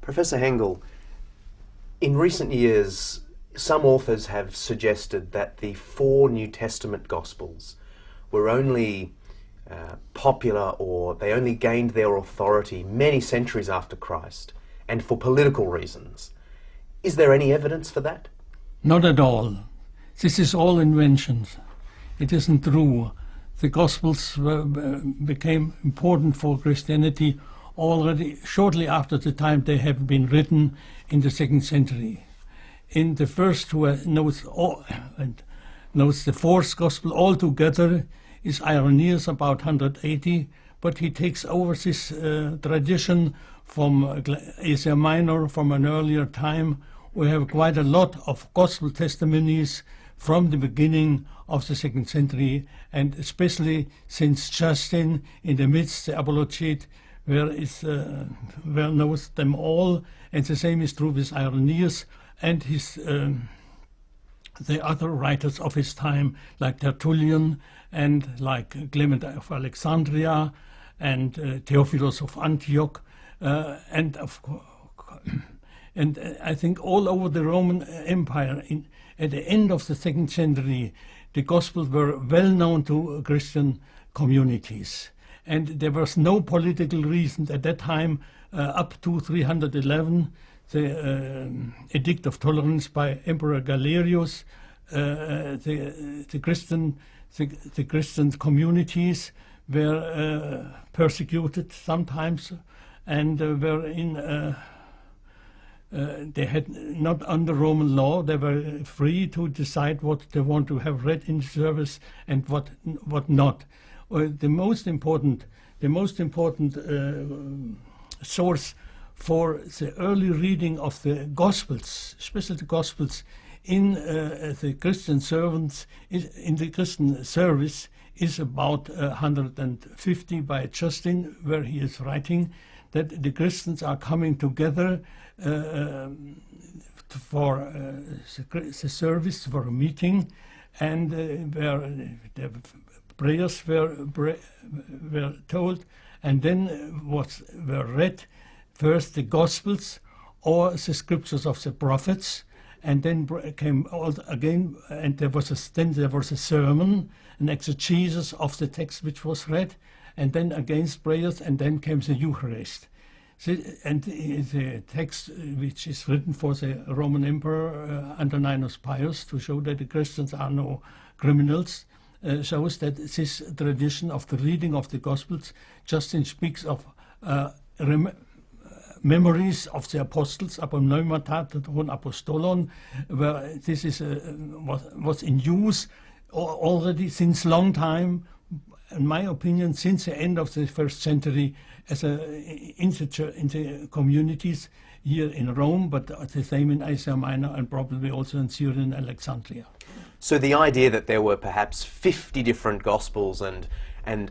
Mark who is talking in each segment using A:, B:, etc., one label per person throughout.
A: Professor Hengel, in recent years, some authors have suggested that the 4 New Testament Gospels were only popular, or they only gained their authority many centuries after Christ, and for political reasons. Is there any evidence for that?
B: Not at all. This is all inventions. It isn't true. The Gospels became important for Christianity already shortly after the time they have been written in the 2nd century. In the first who knows the 4th Gospel altogether is Irenaeus, about 180, but he takes over this tradition from Asia Minor, from an earlier time. We have quite a lot of Gospel testimonies from the beginning of the 2nd century, and especially since Justin in the midst, the Apologete, where knows them all, and the same is true with Irenaeus and the other writers of his time, like Tertullian and like Clement of Alexandria and Theophilus of Antioch, and I think all over the Roman Empire. At the end of the 2nd century, the Gospels were well known to Christian communities, and there was no political reason at that time. Up to 311, the Edict of Tolerance by Emperor Galerius, the Christian communities were persecuted sometimes, and were in. They had not under Roman law. They were free to decide what they want to have read in service and what not. The most important source for the early reading of the Gospels, especially the Gospels, in the Christian servants, in the Christian service, is about 150 by Justin, where he is writing that the Christians are coming together for the service, for a meeting, and where the prayers were told, and then were read first the Gospels or the scriptures of the prophets, and then came all again, and there was a sermon, an exegesis of the text which was read, and then against prayers, and then came the Eucharist. And the text which is written for the Roman Emperor Antoninus Pius, to show that the Christians are no criminals, shows that this tradition of the reading of the Gospels, Justin speaks of memories of the apostles, apomneumata apostolon, where this is was in use already since long time, in my opinion, since the end of the 1st century, as in the communities here in Rome, but the same in Asia Minor and probably also in Syria and Alexandria.
A: So the idea that there were perhaps 50 different Gospels and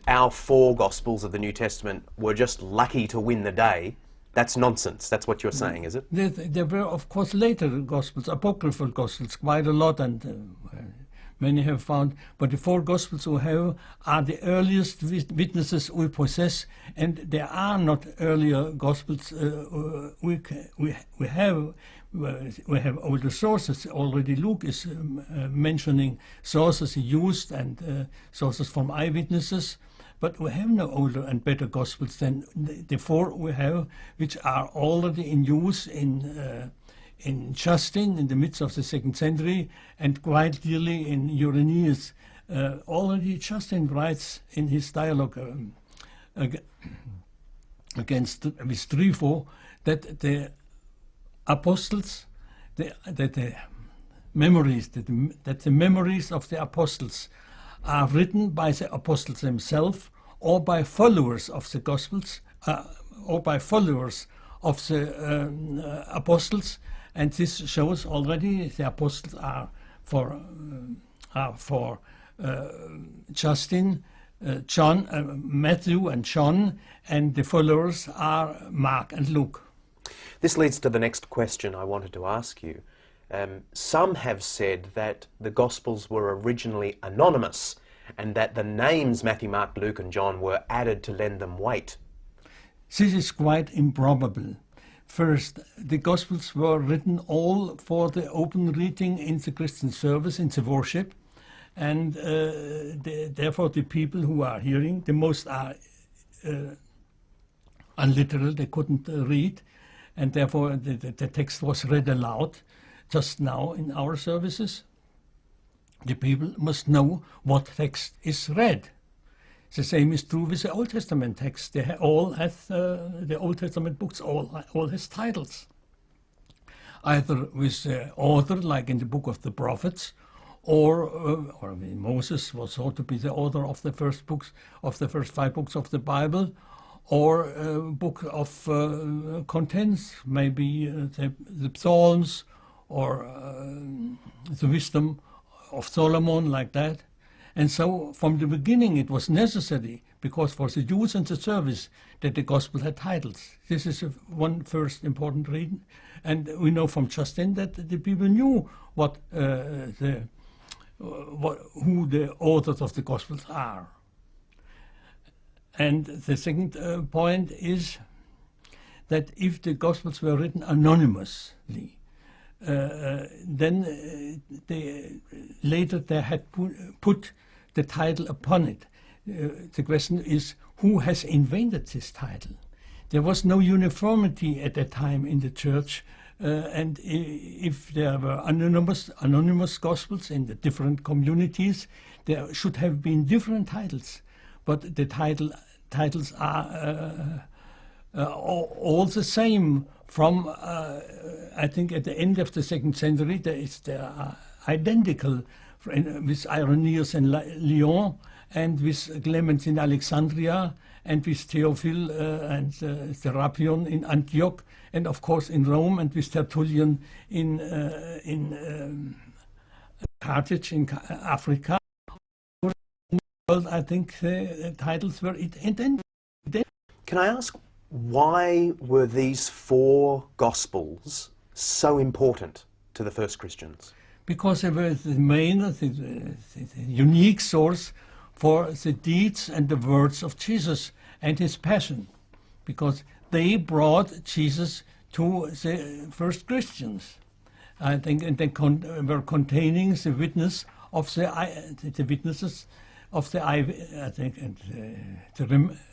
A: our 4 Gospels of the New Testament were just lucky to win the day, that's nonsense. That's what you're saying, is it?
B: There were, of course, later Gospels, apocryphal Gospels, quite a lot, and many have found, but the 4 Gospels we have are the earliest witnesses we possess, and there are not earlier Gospels. We have older sources. Already Luke is mentioning sources he used and sources from eyewitnesses, but we have no older and better Gospels than the 4 we have, which are already in use in Justin in the midst of the 2nd century, and quite clearly in Irenaeus. Already Justin writes in his dialogue with Trypho that the apostles, that the memories of the apostles are written by the apostles themselves, or by followers of the Gospels, or by followers of the apostles. And this shows already the apostles are for Justin, John, Matthew and John, and the followers are Mark and Luke.
A: This leads to the next question I wanted to ask you. Some have said that the Gospels were originally anonymous and that the names Matthew, Mark, Luke and John were added to lend them weight.
B: This is quite improbable. First, the Gospels were written all for the open reading in the Christian service, in the worship, and therefore the people who are hearing, the most are unliteral, they couldn't read, and therefore the text was read aloud just now in our services. The people must know what text is read. The same is true with the Old Testament text. They all have, the Old Testament books all has titles. Either with the author, like in the book of the prophets, or Moses was thought to be the author of the first books, of the first 5 books of the Bible, or a book of contents, maybe the Psalms, or the wisdom of Solomon, like that. And so from the beginning it was necessary, because for the use and the service, that the gospel had titles. This is one first important reason. And we know from Justin that the people knew who the authors of the gospels are. And the second point is that if the gospels were written anonymously, then later they had put the title upon it. The question is, who has invented this title? There was no uniformity at that time in the church, and if there were anonymous gospels in the different communities, there should have been different titles, but the titles are all the same. From I think at the end of the 2nd century, they are identical with Irenaeus in Lyon, and with Clemens in Alexandria, and with Theophil and Serapion in Antioch, and of course in Rome, and with Tertullian in Carthage in Africa. I think the titles were identical.
A: Can I ask, why were these 4 Gospels so important to the first Christians?
B: Because they were the main, the unique source for the deeds and the words of Jesus and his passion, because they brought Jesus to the first Christians, I think, and they were containing the witness of the witnesses of the I think, and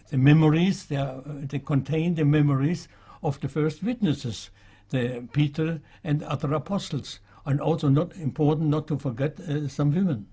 B: the memories. They contain the memories of the first witnesses, the Peter and other apostles, and also not important not to forget some women.